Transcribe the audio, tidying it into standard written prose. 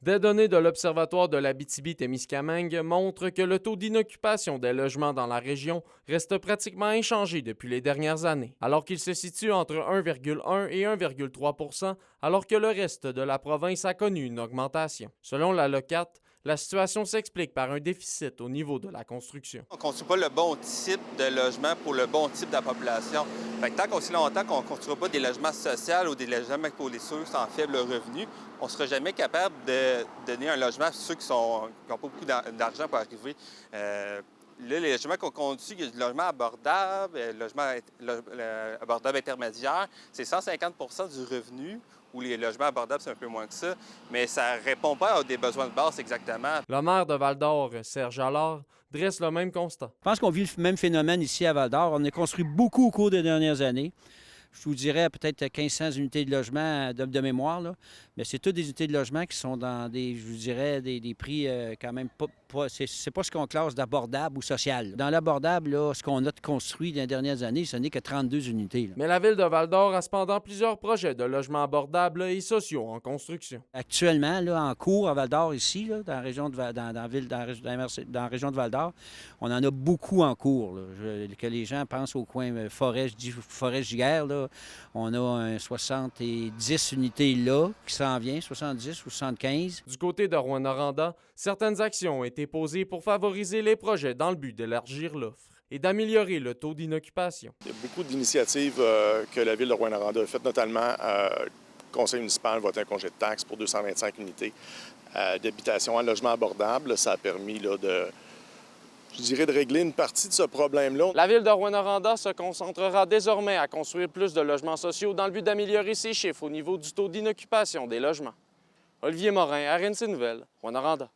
Des données de l'Observatoire de l'Abitibi-Témiscamingue montrent que le taux d'inoccupation des logements dans la région reste pratiquement inchangé depuis les dernières années, alors qu'il se situe entre 1,1 et 1,3 alors que le reste de la province a connu une augmentation. Selon la LOCAT, la situation s'explique par un déficit au niveau de la construction. On ne construit pas le bon type de logement pour le bon type de la population. Fait que tant qu'aussi longtemps qu'on ne construira pas des logements sociaux ou des logements pour les ceux sans faible revenu, on ne sera jamais capable de donner un logement à ceux qui n'ont pas beaucoup d'argent pour arriver. Là, les logements qu'on conduit, il y a du logement abordable, abordable intermédiaire, c'est 150 du revenu, ou les logements abordables, c'est un peu moins que ça, mais ça ne répond pas à des besoins de base exactement. Le maire de Val-d'Or, Serge Allard, dresse le même constat. Je pense qu'on vit le même phénomène ici à Val-d'Or. On a construit beaucoup au cours des dernières années. Je vous dirais peut-être 1500 unités de logement de mémoire, là. Mais c'est toutes des unités de logement qui sont dans des, je vous dirais, des prix quand même pas c'est pas ce qu'on classe d'abordable ou social. Dans l'abordable, là, ce qu'on a construit dans les dernières années, ce n'est que 32 unités. Là. Mais la ville de Val-d'Or a cependant plusieurs projets de logements abordables et sociaux en construction. Actuellement, là, en cours à Val-d'Or, ici, là, dans la région de, dans la ville, dans la région de Val-d'Or, on en a beaucoup en cours. Là. Que les gens pensent au coin forêt, je dis forêt Giguère, là. On a 70 unités là qui s'en viennent, 70 ou 75. Du côté de Rouyn-Noranda, certaines actions ont été posées pour favoriser les projets dans le but d'élargir l'offre et d'améliorer le taux d'inoccupation. Il y a beaucoup d'initiatives que la ville de Rouyn-Noranda a faites, notamment le conseil municipal a voté un congé de taxes pour 225 unités d'habitation en logement abordable. Ça a permis là, de régler une partie de ce problème-là. La ville de Rouyn-Noranda se concentrera désormais à construire plus de logements sociaux dans le but d'améliorer ses chiffres au niveau du taux d'inoccupation des logements. Olivier Morin, RNC Nouvelles, Rouyn-Noranda.